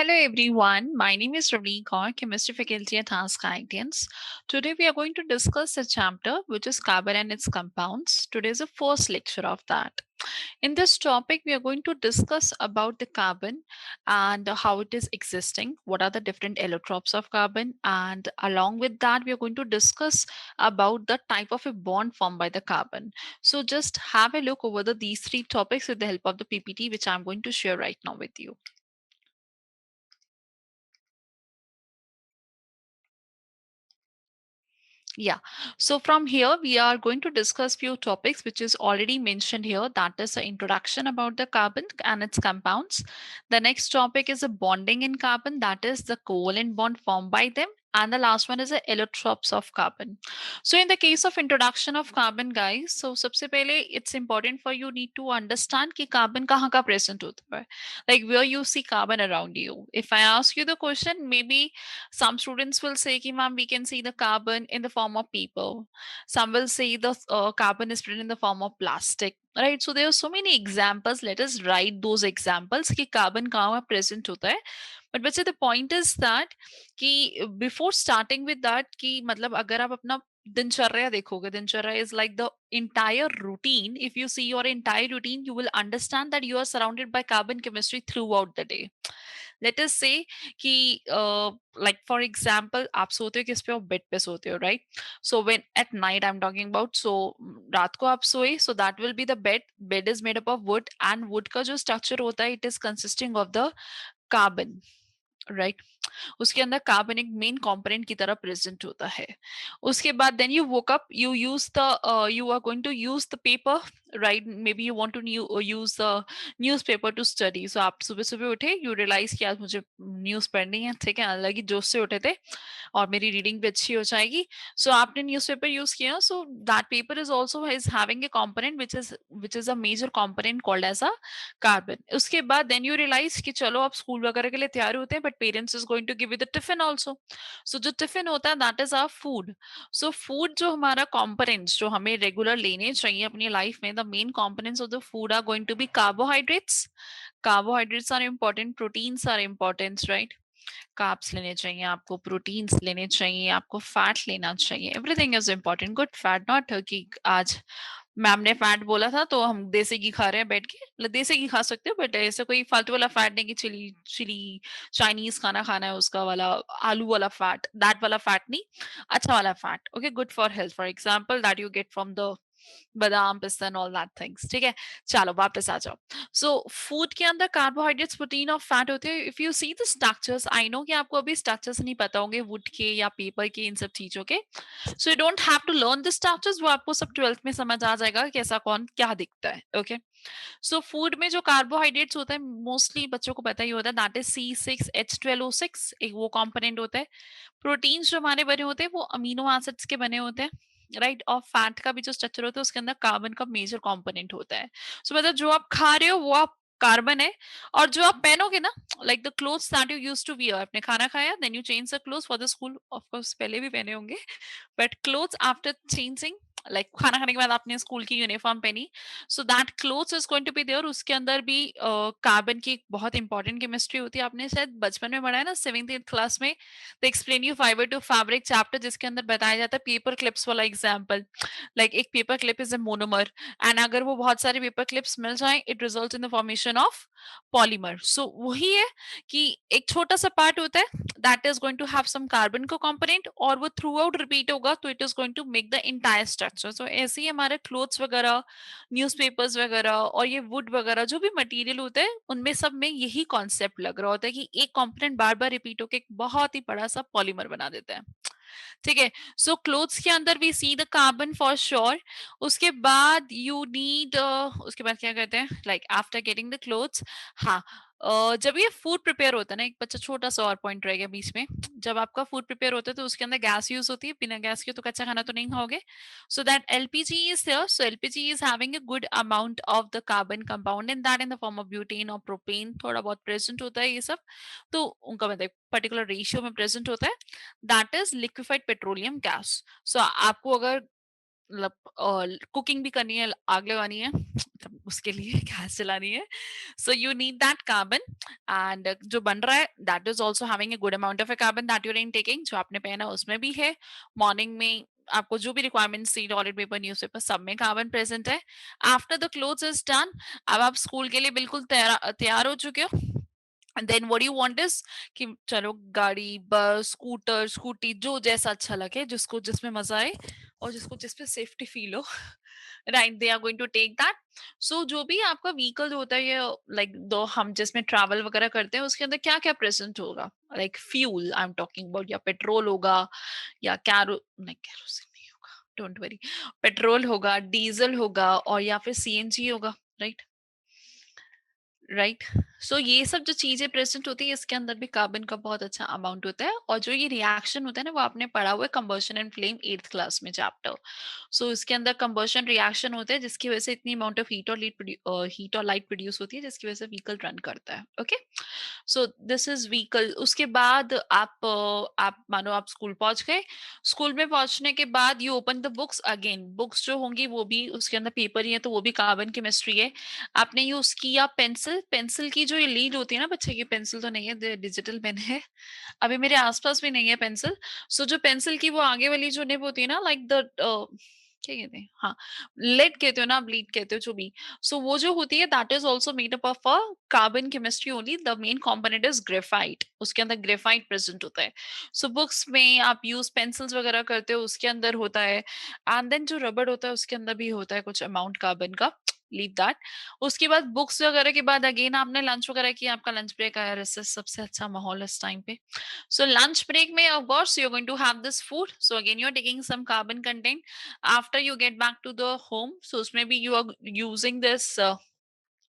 Hello everyone, my name is Ravleen Kaur, Chemistry Faculty at Ask Guidance. Today we are going to discuss a chapter which is carbon and its compounds. Today is the first lecture of that. In this topic, we are going to discuss about the carbon and how it is existing, what are the different allotropes of carbon, and along with that, we are going to discuss about the type of a bond formed by the carbon. So just have a look over these three topics with the help of the PPT, which I'm going to share right now with you. Yeah. So from here, we are going to discuss few topics which is already mentioned here. That is the introduction about the carbon and its compounds. The next topic is a bonding in carbon. That is the covalent bond formed by them. And the last one is the allotropes of carbon. So in the case of introduction of carbon, guys, so सबसे पहले it's important for you need to understand कि carbon कहाँ का present होता है. Like where you see carbon around you. If I ask you the question, maybe some students will say, ki, ma'am, we can see the carbon in the form of people. Some will say the carbon is present in the form of plastic. Right. So there are so many examples. Let us write those examples कि carbon कहाँ present होता है. But बच्चे the point is that कि before starting with that कि मतलब अगर आप अपना दिनचर्या देखोगे दिनचर्या is like the entire routine. If you see your entire routine, you will understand that you are surrounded by carbon chemistry throughout the day. Let us say कि like for example आप सोते हो किस पे हो बेड पे सोते हो right so when at night I am talking about so रात को आप सोए so that will be the bed is made up of would and would का जो स्ट्रक्चर होता है it is consisting of the carbon right उसके अंदर कार्बन एक मेन कंपोनेंट की तरह प्रेजेंट होता है उसके बाद then you woke up you use the you are going to use the paper right maybe you want to use the newspaper to study so आप सुबह सुबह उठे यू रियलाइज कि आज मुझे न्यूज़ पढ़नी है ठीक है अलग ही जोश से उठे थे और मेरी रीडिंग भी अच्छी हो जाएगी सो आपने न्यूज़पेपर यूज किया so that paper is also is having a component which is a major component called as a carbon उसके बाद देन यू रियलाइज कि चलो आप स्कूल वगैरह के लिए तैयार होते हैं but parents is going to give you the tiffin also so जो टिफिन होता है that is our food so food जो हमारा कंपोनेंट्स जो हमें रेगुलर लेने चाहिए अपनी लाइफ में the main components of the food are going to be carbohydrates are important proteins are important right carbs लेने चाहिए आपको प्रोटीन्स लेने चाहिए आपको फैट लेना चाहिए everything is important good fat not कि आज मैम ने फैट बोला था तो हम देसी घी खा रहे हैं बैठ के मतलब देसी घी खा सकते हो बट ऐसे कोई फालतू वाला फैट नहीं कि चिली चिली चाइनीज खाना खाना है उसका वाला आलू वाला फैट दैट वाला फैट नहीं अच्छा वाला fat okay good for health for example that you get from the बादाम पिस्ता एंड ऑल दैट थिंग्स ठीक है चलो वापस आ जाओ सो फूड के अंदर कार्बोहाइड्रेट्स प्रोटीन और फैट होते हैं if you see the structures I know कि आपको अभी स्ट्रक्चर्स नहीं पता होंगे वुड के या पेपर के इन सब चीजों के so you don't have to learn the structures वो आपको सब 12th में समझ आ जाएगा कि ऐसा कौन क्या दिखता है ओके सो फूड में जो कार्बोहाइड्रेट्स होता है मोस्टली बच्चों को पता ही होता है दैट इज C6H12O6 एक वो कंपोनेंट होता है प्रोटीन्स जो हमारे बने होते हैं वो अमीनो एसिड्स के बने होते हैं राइट और फैट का भी जो स्ट्रक्चर होता है उसके अंदर कार्बन का मेजर कंपोनेंट होता है सो मतलब जो आप खा रहे हो वो आप कार्बन है और जो आप पहनोगे ना like the clothes that you used to wear आपने खाना खाया then you change the clothes for the school of course पहले भी पहने होंगे but clothes after changing like खाना खाने के बाद आपने स्कूल की यूनिफॉर्म पहनी so that clothes is going to be there उसके अंदर भी कार्बन की एक बहुत इंपॉर्टेंट केमिस्ट्री होती है आपने शायद बचपन में पढ़ा है ना 7th 8th क्लास में the explain you fibre to fabric chapter जिसके अंदर बताया जाता है पेपर क्लिप्स वाला एग्जाम्पल लाइक एक paper clip is a monomer and अगर वो बहुत सारे पेपर क्लिप्स मिल जाए it result in the formation of polymer so वही है कि एक छोटा सा पार्ट होता है that is going to have some carbon को कंपोनेंट और वो थ्रू आउट रिपीट होगा तो it is going to make the entire structure so ऐसे ही हमारे क्लोथ्स वगैरह न्यूज़पेपर्स वगैरह और ये वुड वगैरह जो भी मटेरियल होते हैं उनमें सब में यही कॉन्सेप्ट लग रहा होता है कि एक कंपोनेंट बार बार रिपीट होकर एक बहुत ही बड़ा सा पॉलीमर बना देता है ठीक है सो क्लोथ्स के अंदर we see the carbon for sure उसके बाद यू नीड उसके बाद क्या कहते हैं like after getting the clothes हाँ जब ये फूड प्रिपेयर होता है ना एक बच्चा छोटा सा और पॉइंट रह गया बीच में जब आपका फूड प्रिपेयर होता है तो उसके अंदर गैस यूज होती है बिना गैस के तो कच्चा खाना तो नहीं खाओगे so that LPG is there so LPG is having a good amount of the carbon compound in that in the form of butane or propane थोड़ा बहुत प्रेजेंट होता है ये सब तो उनका मतलब पर्टिकुलर रेशियो में प्रेजेंट होता है that is liquefied petroleum gas so आपको अगर मतलब कुकिंग भी करनी है, आग लगानी है, मतलब उसके लिए गैस चलानी है, so you need that carbon. And जो बन रहा है that is also having a good amount of A carbon that you're in taking, जो आपने पहना उसमें भी है। मॉर्निंग में आपको जो भी रिक्वायरमेंट सी टॉयलेट पेपर न्यूज़पेपर सब में कार्बन प्रेजेंट है। After the clothes is done, अब आप स्कूल के लिए बिल्कुल तैयार तैयार हो चुके हो। Then what you want is कि चलो गाड़ी, बस, स्कूटर, स्कूटी, जो जैसा अच्छा लगे, जिसको जिसमें मजा आए और जिसको जिस पे सेफ्टी फील हो, right, they are going to take that. So जो भी आपका व्हीकल होता है, ये लाइक दो हम जिसमें ट्रैवल वगैरह करते हैं उसके अंदर क्या क्या प्रेजेंट होगा, like fuel I am talking about, या पेट्रोल होगा, या कैरो नहीं, कैरोसिन नहीं होगा, डोंट वरी, पेट्रोल होगा, डीजल होगा, और या फिर सीएनजी होगा, राइट। राइट। सो ये सब जो चीजें प्रेजेंट होती है इसके अंदर भी कार्बन का बहुत अच्छा अमाउंट होता है। और जो ये रिएक्शन होता है ना, वो आपने पढ़ा हुआ है combustion and flame 8th class में चैप्टर। सो इसके अंदर कंबशन रिएक्शन होता है जिसकी वजह से इतनी अमाउंट ऑफ हीट और लाइट प्रोड्यूस होती है, जिसकी वजह से व्हीकल रन करता है। Okay, so this is vehicle. उसके बाद आप मानो आप स्कूल पहुंच गए। स्कूल में पहुंचने के बाद you open the books again. Books जो होंगी वो भी उसके अंदर पेपर ही है, तो वो भी कार्बन केमिस्ट्री है। आपने यूज किया पेंसिल। पेंसिल की जो ये लीड होती है ना बच्चे की, पेंसिल तो नहीं है, डिजिटल पेन है। अभी मेरे आसपास भी नहीं है पेंसिल। सो जो पेंसिल की वो आगे वाली जो निब होती है ना, लाइक द क्या कहते हैं, हाँ, लेड कहते हो ना, आप लीड कहते हो जो भी। सो वो जो होती है that is also made up of a carbon chemistry only. The main component is graphite, उसके अंदर ग्रेफाइट प्रेजेंट होता है। सो बुक्स में आप यूज पेंसिल्स वगैरह करते हो, उसके अंदर होता है। एंड देन जो रबड़ होता है उसके अंदर भी होता है कुछ अमाउंट कार्बन का, लीव दैट। उसके बाद बुक्स वगैरह के बाद अगेन आपने लंच वगैरह किया, आपका लंच ब्रेक आया, रिसेस सबसे अच्छा माहौल इस टाइम पे। So lunch break may, of course, you're going to have this food. So again, you're taking some carbon content. After you get back to the home, so maybe you are using this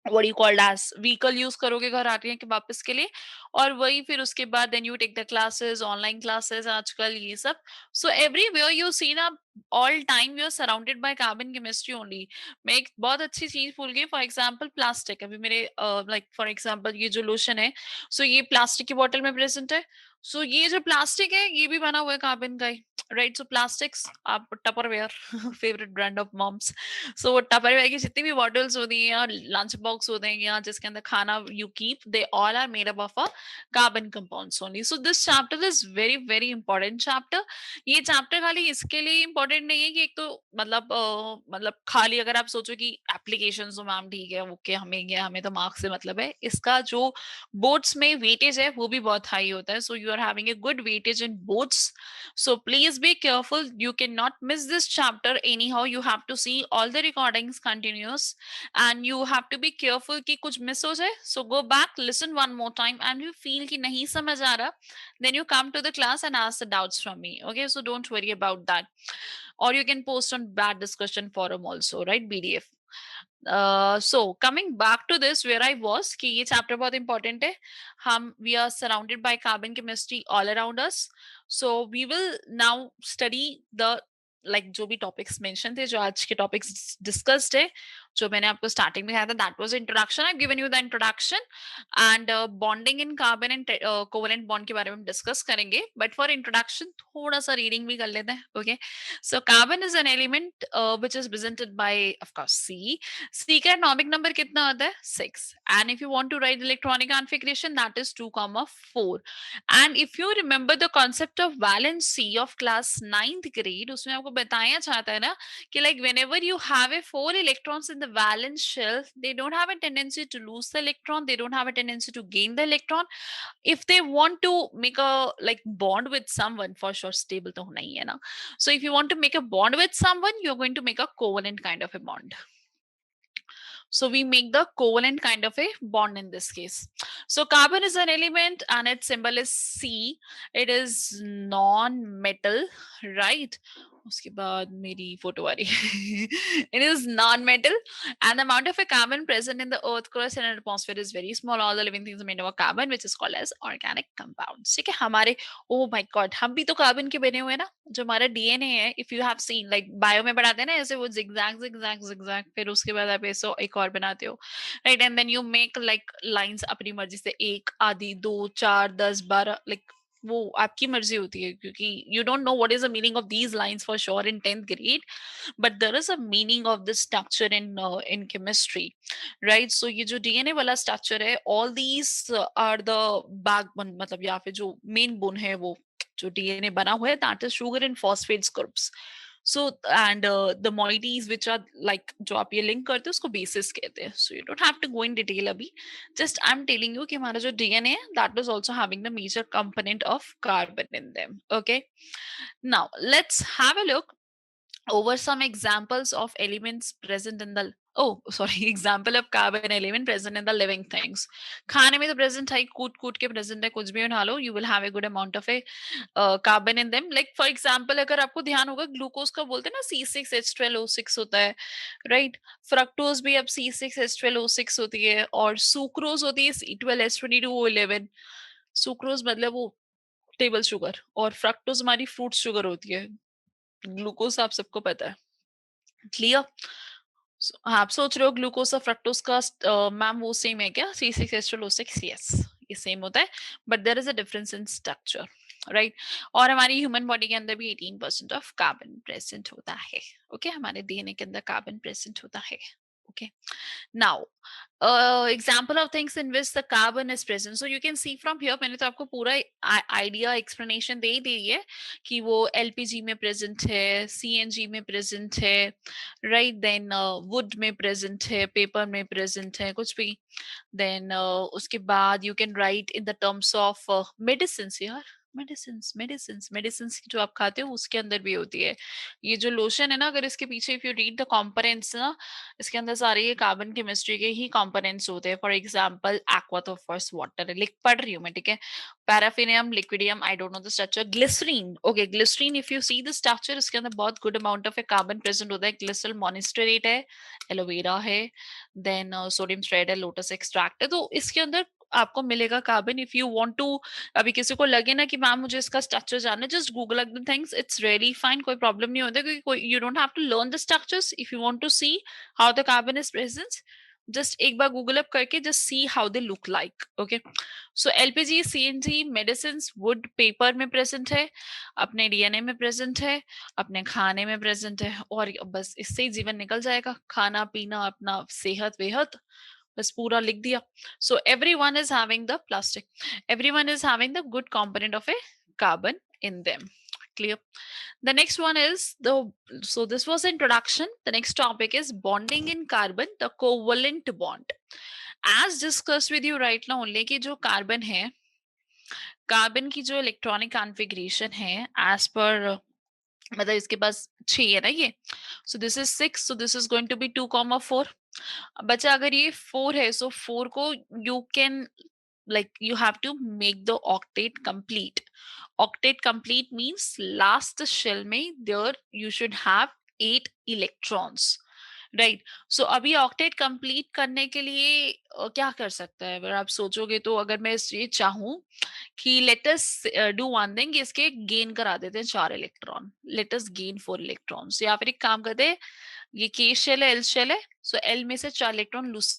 what do you call as vehicle use करोगे घर आने के वापस के लिए। और वही फिर उसके बाद then you take the classes, online classes आजकल ये सब। सो एवरीवेयर यू सी ना, all time you are surrounded by carbon chemistry only. मैं एक बहुत अच्छी चीज भूल गई, फॉर एग्जांपल प्लास्टिक। अभी मेरे लाइक फॉर एग्जांपल ये जो लोशन है, सो ये प्लास्टिक की बोतल में प्रेजेंट है। सो ये जो प्लास्टिक है ये भी बना हुआ है कार्बन का ही, राइट। सो प्लास्टिक्स, आप Tupperware favourite brand of moms. So वो टपरवेयर की जितनी भी बॉटल्स होती हैं या लंच बॉक्स होते हैं या जिसके अंदर खाना you keep, they all are made up of a carbon compounds only. So this chapter is very very important chapter. ये चैप्टर खाली इसके लिए इंपॉर्टेंट नहीं है कि एक तो मतलब खाली अगर आप सोचो कि एप्लीकेशन तो मैम ठीक है, ओके, हमें तो मार्क्स से मतलब है, इसका जो बोर्ड्स में वेटेज है वो भी बहुत हाई होता है। So you are having a good weightage in boards. So please be careful. You cannot miss this chapter anyhow. You have to see all the recordings continuous, and you have to be careful कि कुछ miss हो जाए. So go back, listen one more time, and you feel कि नहीं समझ आ रहा, then you come to the class and ask the doubts from me. Okay, so don't worry about that. Or you can post on bad discussion forum also, right? BDF. So coming back to this where I was कि ये chapter बहुत important है। हम we are surrounded by carbon chemistry all around us. So we will now study the like जो भी topics mention थे, जो आज के टॉपिक्स डिस्कस्ड है, जो मैंने आपको स्टार्टिंग में कहा था, that was introduction. I given you the introduction. And bonding in carbon and covalent bond के बारे में डिस्कस करेंगे, बट फॉर इंट्रोडक्शन थोड़ा सा रीडिंग भी कर लेते हैं। Okay, so carbon is an element which is presented by of course C. C का एटॉमिक नंबर कितना होता है? 6। And if you want to write electronic configuration that is 2,4। And if you remember the concept of valency of class 9th grade, उसमें आपको बताया जाता है ना कि like whenever you have a 4 electrons in the valence shell, they don't have a tendency to lose the electron, they don't have a tendency to gain the electron. If they want to make a like bond with someone, for sure stable तो होना ही है ना, so if you want to make a bond with someone, you're going to make a covalent kind of a bond. So we make the covalent kind of a bond in this case. So carbon is an element and its symbol is C. It is non-metal, right? उसके बाद मेरी photo आ रही है। It is non-metal and the amount of a carbon present in the earth crust and atmosphere is very small. All the living things are made of carbon, which is called as organic compounds. ठीक है, हमारे oh my God, हम भी तो carbon के बने हुए हैं ना। जो हमारा डीएनए है, if you have seen like bio में पढ़ाते हैं ना, ऐसे वो जिगजैग जिगजैग जिगजैग, फिर उसके बाद आप ऐसे एक और बनाते हो, right. And then you make like lines अपनी मर्जी से, 1 आधी 2 4 10 12, लाइक वो आपकी मर्जी होती है, क्योंकि you don't know what is the meaning of these lines for sure in 10th grade, but there is a meaning of the structure in chemistry, right? So ये जो डीएनए वाला स्ट्रक्चर है, all these are the backbone, मतलब या फिर जो main bone है, वो जो डीएनए बना हुआ है, that is sugar and phosphates groups. So and the moieties which are like, जो आप ये लिंक करते हो उसको बेसिस कहते हैं. So you don't have to go in detail अभी, just I am telling you कि हमारा जो डीएनए है, that is also having the major component of carbon in them. Okay, now let's have a look over some examples of elements present in the, oh sorry, example of carbon element present in the living things. खाने में तो present है, कूट कूट के present है, कुछ भी उठा लो, you will have a good amount of a carbon in them. Like for example, अगर आपको ध्यान होगा, ग्लूकोज का बोलते हैं ना C6H12O6 होता है, right? फ्रक्टोज भी अब C6H12O6 होती है, और सुक्रोज होती है C12H22O11. सुक्रोज मतलब वो टेबल शुगर, और फ्रक्टोज हमारी फ्रूट शुगर होती है. ग्लूकोज आप सबको पता है, क्लियर? आप सोच रहे हो ग्लूकोज और फ्रक्टोज का मैम वो सेम है क्या? C6H12O6, यस, ये सेम होता है, but there is a difference in structure, right? और हमारी ह्यूमन बॉडी के अंदर भी 18% ऑफ कार्बन प्रेजेंट होता है. ओके, हमारे डीएनए के अंदर कार्बन प्रेजेंट होता है. Okay, now example of things in which the carbon is present, so you can see from here, मैंने तो आपको पूरा आइडिया एक्सप्लेनेशन दे ही दी है कि वो एलपीजी में प्रेजेंट है, सीएनजी में प्रेजेंट है, राइट? देन वुड में प्रेजेंट है, पेपर में प्रेजेंट है, कुछ भी. देन उसके बाद you can write in the terms of medicine. यार, मेडिसिन जो आप खाते हो उसके अंदर भी होती है. ये जो लोशन है ना, अगर इसके पीछे if you read the components ना, इसके अंदर सारे ये कार्बन केमिस्ट्री के ही कंपोनेंट्स होते हैं. फॉर एग्जांपल एक्वा तो फर्स्ट वाटर, लिख पढ़ रही हूँ मैं, ठीक है? Paraffinum, liquidum, I don't know the structure. Glycerin, okay, glycerin if you see the structure, इसके अंदर बहुत good amount of carbon present होता है. ग्लिसरल मोनिस्टरेट है, एलोवेरा है, देन सोडियम स्ट्रेट है, लोटस एक्सट्रैक्ट है. तो इसके अंदर आपको मिलेगा carbon. If you want to, अभी किसी को लगे ना कि मैम मुझे इसका स्ट्रक्चर जानना है, just Google the things, it's really fine, कोई प्रॉब्लम नहीं होता, क्योंकि कोई, you don't have to learn the structures. If you want to see how the carbon is present, just एक बार गूगल अप करके just see how they look like. Okay, so LPG, CNG, medicine, wood, paper में present है, अपने DNA में present है, अपने खाने में प्रेजेंट है, और बस इससे ही जीवन निकल जाएगा. खाना पीना, अपना सेहत वेहत, बस पूरा लिख दिया. So everyone is having the plastic, everyone is having the good component of a carbon in them. Clear? The next one is the, so this was introduction. The next topic is bonding in carbon, the covalent bond. As discussed with you right now only, कि जो carbon है, carbon की जो electronic configuration है as per, मतलब इसके पास 6 है ना ये. So this is 6, so this is going to be 2,4. बच्चा अगर ये 4 है, सो 4 को you can, like you have to make the octet complete. Octet complete means last shell में there you should have 8 electrons, right? So अभी octet complete करने के लिए क्या कर सकता है, अगर आप सोचोगे तो, अगर मैं ये चाहूँ कि let us do one thing, इसके गेन करा देते हैं 4 electron, let us gain 4 electrons, या फिर एक काम करते हैं, ये के शेल है, एल शेल है, सो एल में से 4 electron lose.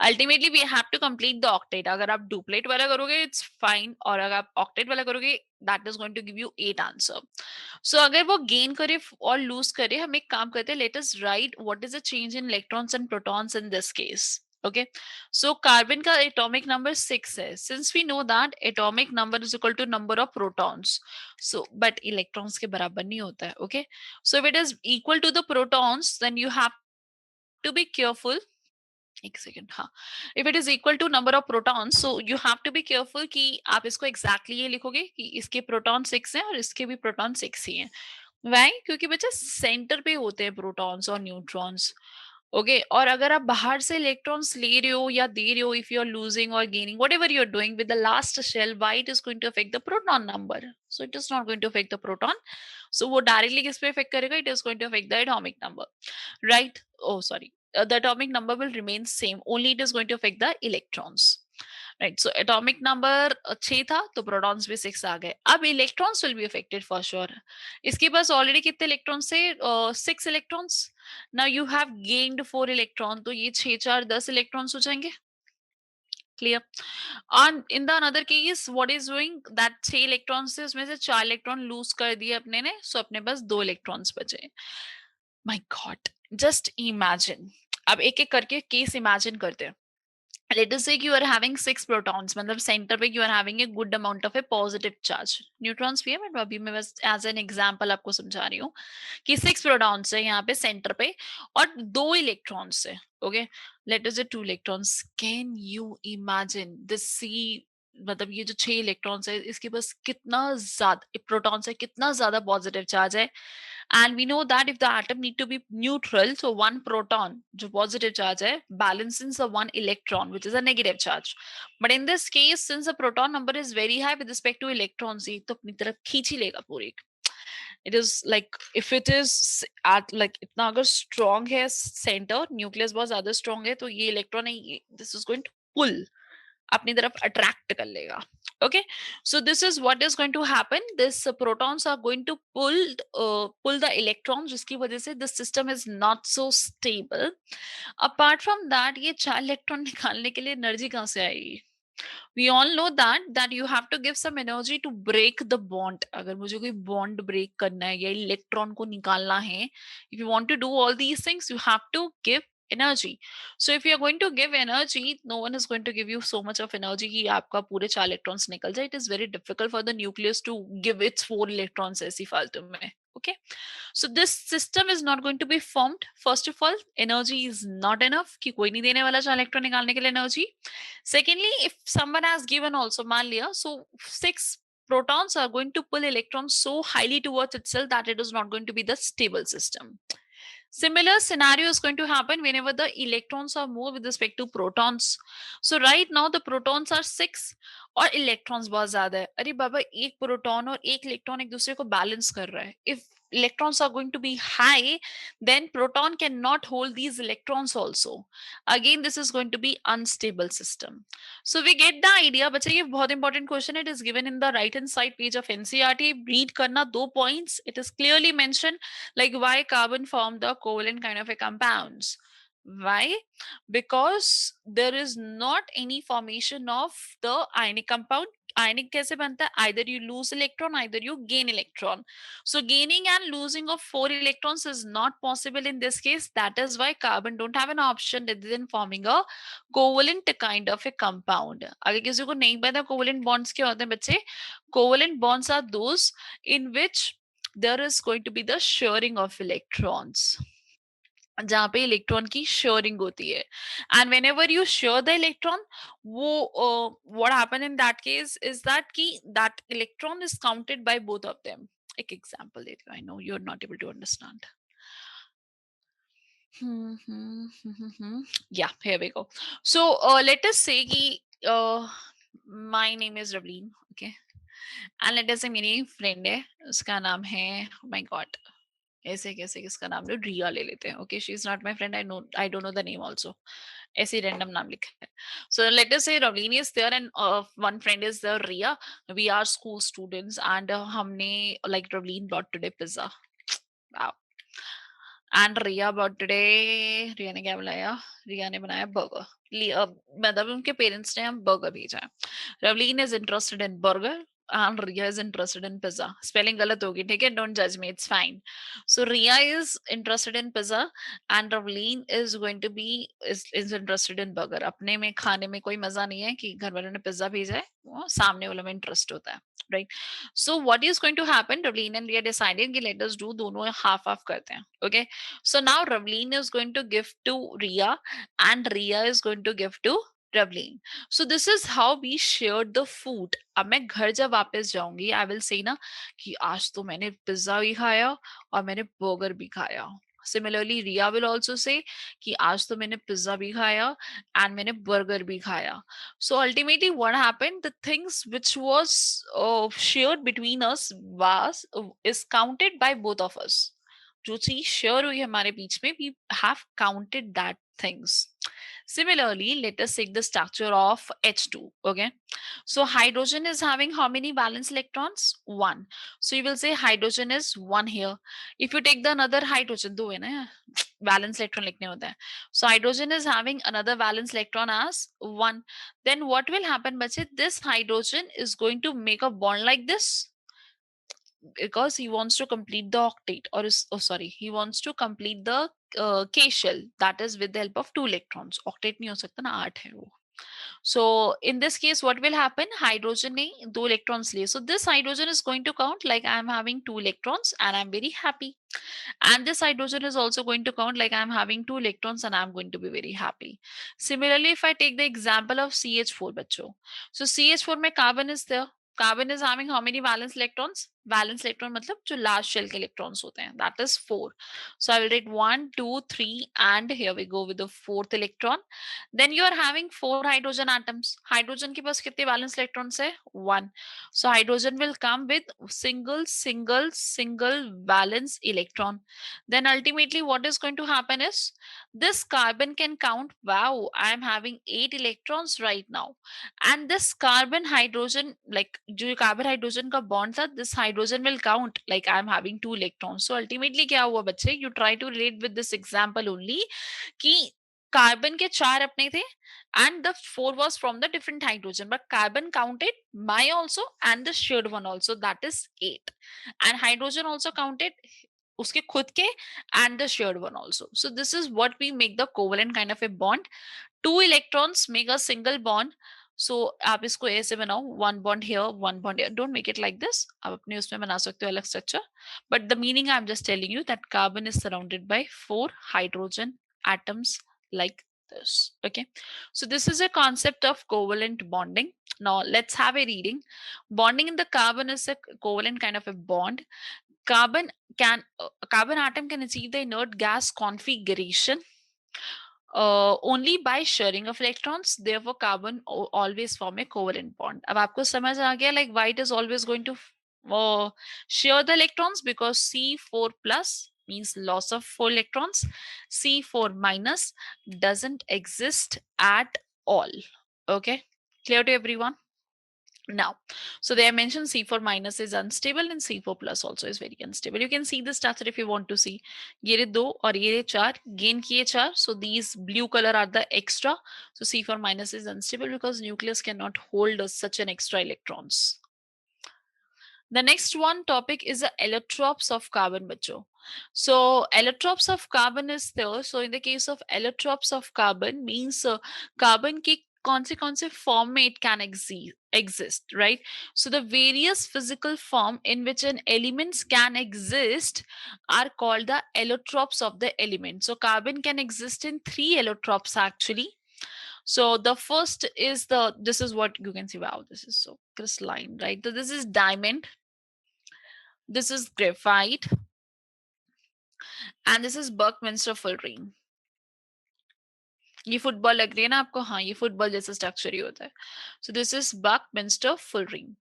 Ultimately we have to complete the octet. अगर आप डुप्लेट वाला करोगे इट्स फाइन, और अगर आप ऑक्टेट वाला करोगे that is going to give you 8 answer. So अगर वो गेन करे और लूज करे, हम एक काम करते हैं, let us write what is the change in electrons and protons in this case. Okay, so carbon का एटॉमिक नंबर 6 है. Since we know that atomic number is equal to number of protons, so but electrons के बराबर नहीं होता है. Okay, so if it is equal to the protons then you have to be careful. एक second, हाँ, if it is equal to number of protons, so you have to be careful कि आप इसको एग्जैक्टली ये लिखोगे कि इसके proton 6 हैं और इसके भी प्रोटॉन 6 ही हैं. वाई? क्योंकि बच्चा सेंटर पे होते हैं प्रोटॉन्स और न्यूट्रॉन्स. ओके, और अगर आप बाहर से इलेक्ट्रॉन्स ले रहे हो या दे रहे हो, इफ यू आर लूजिंग और gaining whatever you are doing with the last shell, why it is going to affect the proton number? So it is not going to affect the proton. So वो directly किस पे affect करेगा? It is going to affect the atomic number, right? Oh sorry, the atomic number will remain same, only it is going to affect the electrons, right? So atomic number 6 था तो protons भी 6 आ गए. अब electrons will be affected for sure. इसके पास already कितने electrons थे? 6 electrons. Now you have gained 4 electron, तो ये 6 4 10 electrons हो जाएंगे. क्लियर. और in the another case what is doing that 6 electrons से उसमें से 4 इलेक्ट्रॉन लूज कर दिए अपने ने, सो अपने पास 2 इलेक्ट्रॉन्स बचे. My God, just imagine. अब एक एक करके केस इमेजिन करते हैं. Let us say you are having 6 protons, मतलब सेंटर पे you are having a good amount of a positive charge. Neutrons भी है बट अभी मैं बस एज एन एग्जांपल आपको समझा रही हूँ कि 6 प्रोटॉन्स है यहाँ पे सेंटर पे और 2 इलेक्ट्रॉन्स है. Okay, late us say 2 electrons. Can you imagine this see, मतलब ये जो 6 इलेक्ट्रॉन्स है इसके पास कितना ज्यादा प्रोटॉन्स है, कितना ज्यादा पॉजिटिव चार्ज है. And we know that if the atom need to be neutral, so one proton जो positive charge है balances the one electron which is a negative charge. But in this case, since the proton number is very high with respect to electrons, ये तो अपनी तरफ खींच ही लेगा पूरी. It is like if it is at like इतना अगर strong है center, nucleus बहुत ज्यादा strong है, तो ये electron है ये this is going to pull अपनी तरफ attract कर लेगा. Okay, so this is what is going to happen. This protons are going to pull the electrons, जिसकी वजह से the system is not so stable. Apart from that, ये 4 electron निकालने के लिए एनर्जी कहाँ से आएगी? We all know that you have to give some energy to break the bond. अगर मुझे कोई bond break करना है या इलेक्ट्रॉन को निकालना है, if you want to do all these things, you have to give energy. So if you are going to give energy, no one is going to give you so much of energy कि आपका पूरे 4 electrons निकल जाए. It is very difficult for the nucleus to give its 4 electrons ऐसी फालतू में. Okay, so this system is not going to be formed. First of all, energy is not enough कि कोई नहीं देने वाला 4 इलेक्ट्रॉन निकालने के लिए energy. Secondly, if someone has given also मान लिया, so 6 protons are going to pull electrons so highly towards itself that it is not going to be the stable system. Similar scenario is going to happen whenever the electrons are more with respect to protons. So right now the protons are 6 और electrons बहुत ज्यादा है. अरे बाबा, एक proton और एक electron एक दूसरे को बैलेंस कर रहा है. If electrons are going to be high, then proton cannot hold these electrons also. Again, this is going to be unstable system. So we get the idea. बच्चे ये बहुत important question. It is given in the right hand side page of NCERT. Read करना 2 points. It is clearly mentioned like why carbon form the covalent kind of a compounds. Why? Because there is not any formation of the ionic compound. Ionic कैसे बनता है? Either you lose electron, either you gain electron. So gaining and losing of 4 electrons is not possible in this case. That is why carbon don't have an option rather than forming a covalent kind of a compound. अगर किसी को नहीं पता covalent bonds क्या होते हैं बच्चे, covalent bonds are those in which there is going to be the sharing of electrons, जहाँ पे इलेक्ट्रॉन की शेयरिंग होती है. And whenever you share the electron, वो what happen in that case is that की that electron is counted by both of them. एक example देती हूँ. I know you are not able to understand. Yeah, here we go. So let us say कि my name is Ravleen. Okay, and let us say मेरी friend है, उसका नाम है, my God, ऐसे कैसे किसका नाम लो, रिया ले लेते हैं. Okay, she is not my friend, I don't know the name also. ऐसे रैंडम नाम लिखा है. So let us say Ravleen is there and one friend is there Riya. We are school students and हमने like Ravleen brought today pizza. Wow. And Riya brought today, Riya ने क्या बनाया? रिया ने बनाया बर्गर. मतलब उनके पेरेंट्स ने हम बर्गर भेजा है. Ravleen is interested in burger and Ria is interested in pizza. Spelling गलत होगी, ठीक है? Don't judge me, it's fine. So Ria is interested in pizza and Ravleen is going to be is interested in burger. अपने में खाने में कोई मजा नहीं है कि घर वालों ने पिज्जा भेजा है, वो सामने वालों में इंटरेस्ट होता है, right? So what is going to happen? Ravleen and Ria decided कि let us do दोनों half half करते हैं. Okay? So now Ravleen is going to give to Ria and Ria is going to give to Ravleen. So this is how we shared the food. अब मैं घर जब वापस जाऊंगी, I will say ना कि आज तो मैंने पिज्जा भी खाया और मैंने बर्गर भी खाया. Similarly, Ria will also say कि आज तो मैंने पिज्जा भी खाया and मैंने बर्गर भी खाया. So ultimately, what happened? The things which was shared between us was is counted by both of us. जो चीज शेयर हुई हमारे बीच में, we have counted that things. Similarly, let us take the structure of H2. Okay. So hydrogen is having how many valence electrons? 1. So you will say hydrogen is 1 here. If you take the another hydrogen, दो है ना valence electron लिखने होता है. So hydrogen is having another valence electron as 1. Then what will happen, बच्चे? This hydrogen is going to make a bond like this because he wants to complete the octet, or is, oh sorry, he wants to complete the K shell, that is with the help of 2 electrons. Octet नहीं हो सकता ना, 8 है वो. So in this case, what will happen? Hydrogen ने 2 electrons लिए. So this hydrogen is going to count like I am having 2 electrons and I'm very happy. And this hydrogen is also going to count like I'm having 2 electrons and I'm going to be very happy. Similarly, if I take the example of CH4, बच्चों. So CH4 में carbon is there. Carbon is having how many valence electrons? Valence electron मतलब जो last shell के electrons होते हैं. That is 4. So I will write 1, 2, 3 and here we go with the 4th electron. Then you are having 4 hydrogen atoms. Hydrogen के पास कितने valence electrons है? 1. So hydrogen will come with single valence electron. Then ultimately what is going to happen is this carbon can count, wow, I am having 8 electrons right now. And this carbon hydrogen, like जो carbon hydrogen का bond था, this hydrogen will count like I am having 2 electrons. So ultimately क्या हुआ बच्चे? You try to relate with this example only कि carbon के 4 अपने थे and the 4 was from the different hydrogen, but carbon counted my also and the shared one also, that is 8, and hydrogen also counted उसके खुद के and the shared one also. So this is what we make the covalent kind of a bond. 2 electrons make a single bond. So आप इसको ऐसे बनाओ, one bond here, one bond here. Don't make it like this. आप अपने उसमें बना सकते हो अलग structure. But the meaning I'm just telling you that carbon is surrounded by 4 hydrogen atoms like this. Okay. So this is a concept of covalent bonding. Now let's have a reading. Bonding in the carbon is a covalent kind of a bond. Carbon carbon atom can achieve the inert gas configuration only by sharing of electrons. Therefore carbon always form a covalent bond. अब आपको समझ आ गया like why it is always going to share the electrons? Because C4 plus means loss of 4 electrons, C4 minus doesn't exist at all. Okay, clear to everyone? Now, so they have mentioned C4 minus is unstable and C4 plus also is very unstable. You can see the structure if you want to see. ये दो और ये 4 gain किए 4. So these blue color are the extra. So C4 minus is unstable because nucleus cannot hold such an extra electrons. The next one topic is the allotropes of carbon, बच्चों. So allotropes of carbon is there. So in the case of allotropes of carbon means carbon की कौन से form में it can exist, right? So the various physical form in which an elements can exist are called the allotropes of the element. So carbon can exist in 3 allotropes actually. So the first is this is what you can see. Wow, this is so crystalline, right? So this is diamond. This is graphite. And this is Buckminster fullerene. ये football लग रही है ना आपको? हाँ, ये football जैसा structure ही होता है. So this is Buckminster fullerene.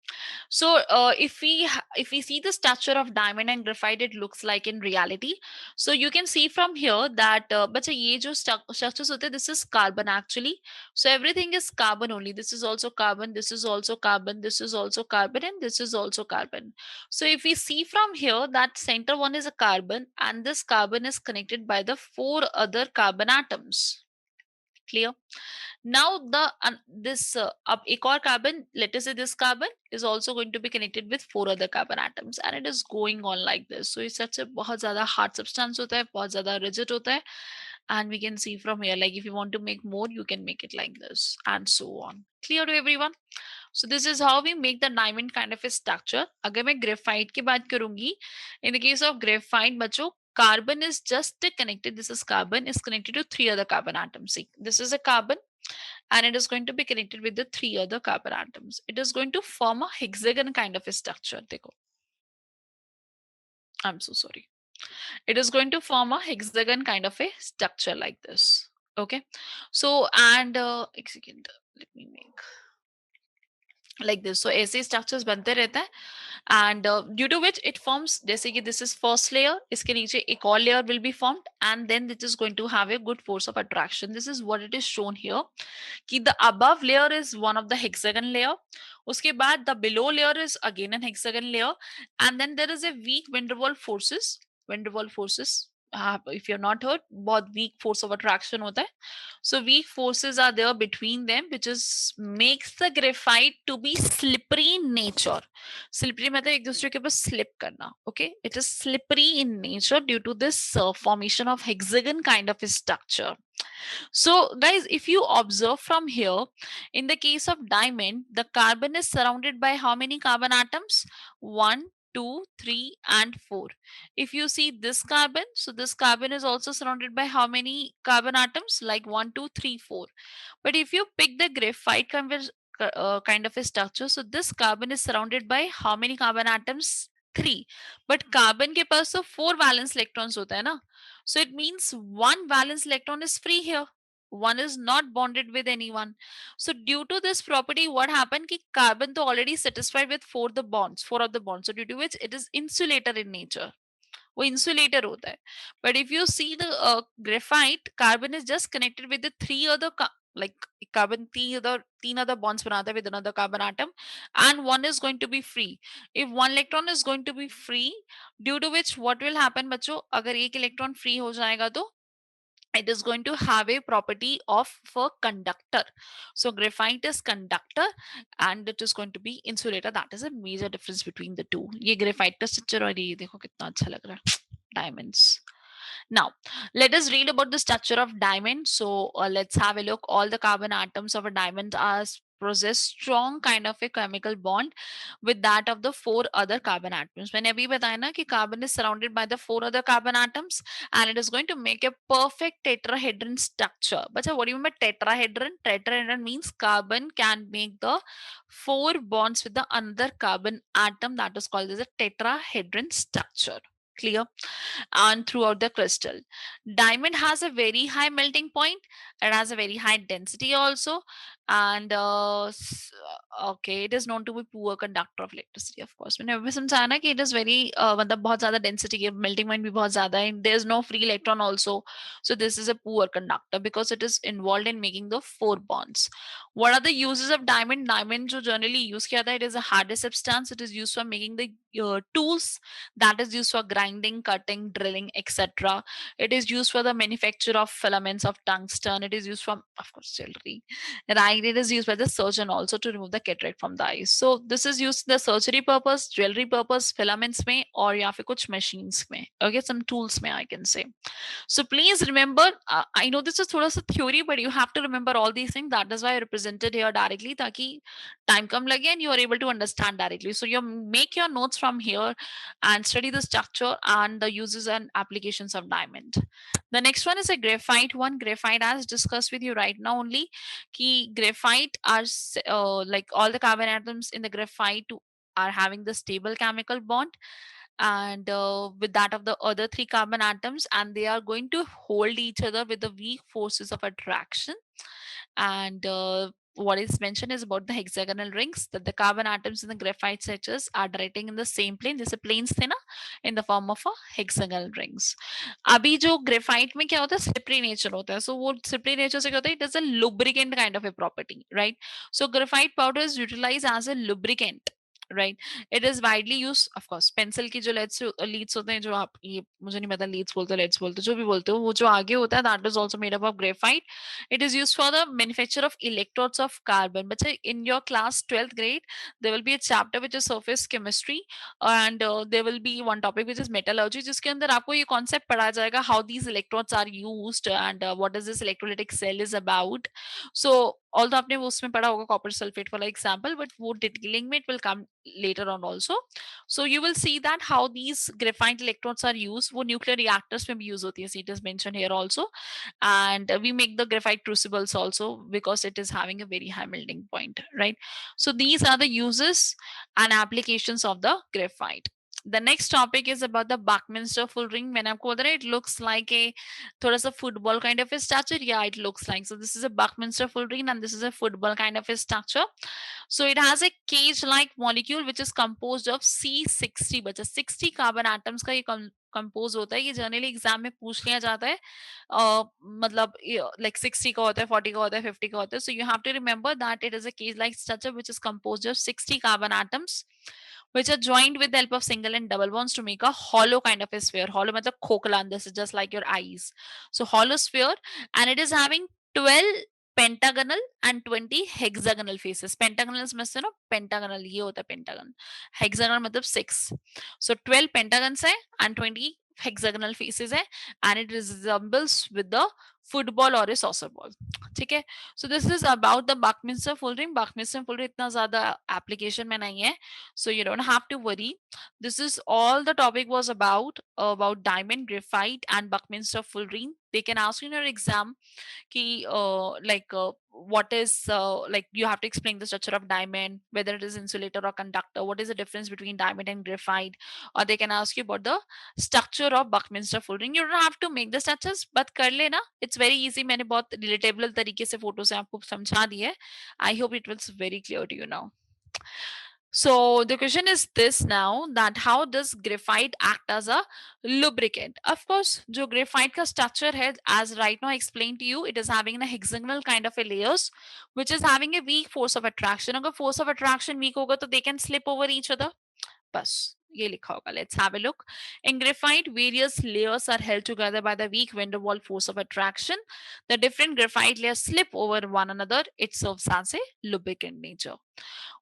So if we see the structure of diamond and graphite, it looks like in reality. So you can see from here that बच्चा ये जो structures होते हैं, this is carbon actually. So everything is carbon only. This is also carbon. This is also carbon. This is also carbon, and this is also carbon. So if we see from here that center one is a carbon, and this carbon is connected by the 4 other carbon atoms. Clear? Now this एक और carbon, let us say this carbon is also going to be connected with 4 other carbon atoms, and it is going on like this. So it's such a बहुत ज़्यादा hard substance होता है, बहुत ज़्यादा rigid होता है, and we can see from here like if you want to make more, you can make it like this, and so on. Clear to everyone? So this is how we make the diamond kind of a structure. अगर मैं graphite की बात करूंगी, in the case of graphite बच्चों, carbon is just connected. This is carbon is connected to 3 other carbon atoms. See, this is a carbon and it is going to be connected with the 3 other carbon atoms. It is going to form a hexagon kind of a structure. Dekho. I'm so sorry. It is going to form a hexagon kind of a structure like this. Okay. So, and second, let me make. like this. So ऐसे structures बनते रहते हैं, and due to which it forms, जैसे कि this is first layer, इसके नीचे एक और layer will be formed, and then it is going to have a good force of attraction. This is what it is shown here, कि the above layer is one of the hexagon layer, उसके बाद the below layer is again an hexagon layer, and then there is a weak van der Waals forces. van der Waals forces, if you have not heard, बहुत weak force of attraction होता है. So weak forces are there between them, which is makes the graphite to be slippery in nature. Slippery मतलब एक दूसरे के ऊपर slip करना. Okay, it is slippery in nature due to this formation of hexagon kind of a structure. So guys, if you observe from here, in the case of diamond, the carbon is surrounded by how many carbon atoms? 1, 2, 3, and 4. If you see this carbon, so this carbon is also surrounded by how many carbon atoms? Like 1, 2, 3, 4. But if you pick the graphite kind of a structure, so this carbon is surrounded by how many carbon atoms? 3. But carbon के पास तो 4 valence electrons होता है ना. So it means one valence electron is free here. One is not bonded with anyone. So due to this property, what happened? Ki carbon to already satisfied with four of the bonds. So due to which it is insulator in nature. वो insulator होता है. But if you see the graphite, carbon is just connected with the three other like carbon तीन other bonds बनाता है with another carbon atom, and one is going to be free. If one electron is going to be free, due to which what will happen बच्चों, अगर एक electron free हो जाएगा तो it is going to have a property of a conductor. So graphite is conductor and it is going to be insulator. That is a major difference between the two. ये graphite का structure और ये देखो कितना अच्छा लग रहा है. Diamonds. Now, let us read about the structure of diamond. So let's have a look. All the carbon atoms of a diamond are possess strong kind of a chemical bond with that of the four other carbon atoms. मैंने अभी बताया ना कि carbon is surrounded by the four other carbon atoms and it is going to make a perfect tetrahedron structure. But what do you mean by tetrahedron? Tetrahedron means carbon can make the four bonds with the another carbon atom, that is called as a tetrahedron structure. Clear? And throughout the crystal, diamond has a very high melting point. It has a very high density also, and okay, it is known to be poor conductor of electricity. Of course, मैंने अभी समझाया ना कि it is very मतलब बहुत ज़्यादा density है, melting point भी बहुत ज़्यादा है. There is no free electron also, so this is a poor conductor because it is involved in making the four bonds. What are the uses of diamond? Diamond जो generally use किया था, it is a hardest substance. It is used for making the tools, that is used for grinding, cutting, drilling, etc. It is used for the manufacture of filaments of tungsten. It is used for, of course, jewelry, right? It is used by the surgeon also to remove the cataract from the eyes. So this is used the surgery purpose, jewelry purpose, filaments में और या फिर कुछ machines में. Okay, some tools में I can say. So please remember, I know this is thoda sa theory, but you have to remember all these things. That is why I represented here directly, ताकि time come lage and you are able to understand directly. So you make your notes from here and study the structure and the uses and applications of diamond. The next one is a graphite one. Graphite, as discussed with you right now only, ki graphite are like all the carbon atoms in the graphite are having the stable chemical bond and with that of the other three carbon atoms, and they are going to hold each other with the weak forces of attraction. And what is mentioned is about the hexagonal rings, that the carbon atoms in the graphite structures are directing in the same plane, जैसे planes थे ना, in the form of a hexagonal rings. अभी जो graphite में क्या होता है, slippery nature होता है. So वो slippery nature से क्या होता है, it is a lubricant kind of a property, right? So graphite powder is utilized as a lubricant, right? It is widely used, of course. Pencil की जो लीड्स होते हैं, जो आप ये मुझे नहीं पता लीड्स बोलते हो लेड्स बोलते हो, जो भी बोलते हो, वो जो आगे होता है, that is also made up of graphite. It is used for the manufacture of electrodes of carbon. But in your class 12th grade, there will be a chapter which is surface chemistry, and there will be one topic which is metallurgy, जिसके अंदर आपको ये concept पढ़ा जाएगा how these electrodes are used and what is this electrolytic cell is about. So although आपने वो उसमें पढ़ा होगा copper sulfate वाला example, but वो detailing में it will come later on also. So you will see that how these graphite electrodes are used. वो nuclear reactors में भी use होती है, it is mentioned here also. And we make the graphite crucibles also because it is having a very high melting point, right? So these are the uses and applications of the graphite. The next topic is about the Buckminster full ring. मैंने आपको बताया it looks like a थोड़ा सा football kind of a stature. Yeah, it looks like. So this is a Buckminster full ring and this is a football kind of a structure. So it has a cage-like molecule which is composed of C60 बचा 60 carbon atoms का ये compose होता है. ये generally exam में पूछ लिया जाता है. मतलब like 60 का होता है, 40 का होता है, 50 का होता है. So you have to remember that it is a cage-like structure which is composed of 60 carbon atoms which are joined with the help of single and double bonds to make a hollow kind of a sphere. Hollow matlab khokla, and this is just like your eyes. So hollow sphere, and it is having 12 pentagonal and 20 hexagonal faces. Pentagonal is means no pentagonal ये होता है pentagon. Hexagonal मतलब 6. So 12 pentagons है and 20 hexagonal faces है, and it resembles with the football or a saucer ball. ठीक है. So this is about the Buckminster full ring. Buckminster full ring इतना ज़्यादा application में नहीं है. So you don't have to worry. This is all the topic was about diamond, graphite, and Buckminster full ring. They can ask you in your exam ki, what is like you have to explain the structure of diamond, whether it is insulator or conductor, what is the difference between diamond and graphite, or they can ask you about the structure of Buckminster full ring. You don't have to make the structures, but कर लेना. It's very easy. मैंने बहुत relatable तरीके से photo से आपको समझा दिया है. I hope it was very clear to you now. So the question is this now, that how does graphite act as a lubricant? Of course, जो graphite का structure है, as right now I explained to you, it is having a hexagonal kind of a layers, which is having a weak force of attraction. अगर force of attraction weak होगा तो they can slip over each other. बस ये लिखा होगा. Let's have a look. In graphite, various layers are held together by the weak van der Waals force of attraction. The different graphite layers slip over one another. It serves as a lubricant nature.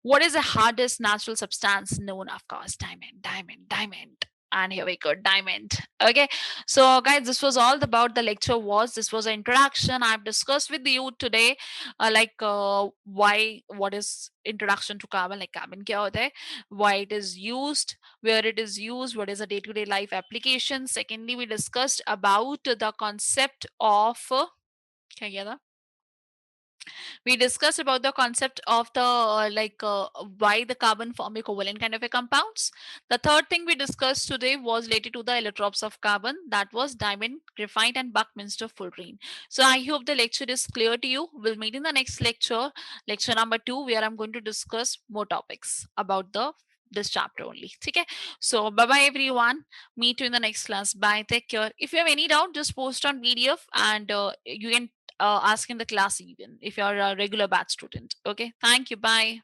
What is the hardest natural substance known? Of course, diamond, diamond, diamond. And here we go, diamond. Okay, so guys, this was all about the lecture. This was an introduction I've discussed with you today, why, what is introduction to carbon, like carbon kya hota hai, why it is used, where it is used, what is a day-to-day life application. Secondly, we discussed about the concept of kya kiya tha? We discussed about the concept of the why the carbon form a covalent kind of a compounds. The third thing we discussed today was related to the allotropes of carbon, that was diamond, graphite, and Buckminster full ring. So I hope the lecture is clear to you. We'll meet in the next lecture, lecture number 2, where I'm going to discuss more topics about the this chapter only. Okay, so bye bye everyone, meet you in the next class. Bye, take care. If you have any doubt, just post on PDF, and you can ask in the class even if you're a regular batch student. Okay, thank you, bye.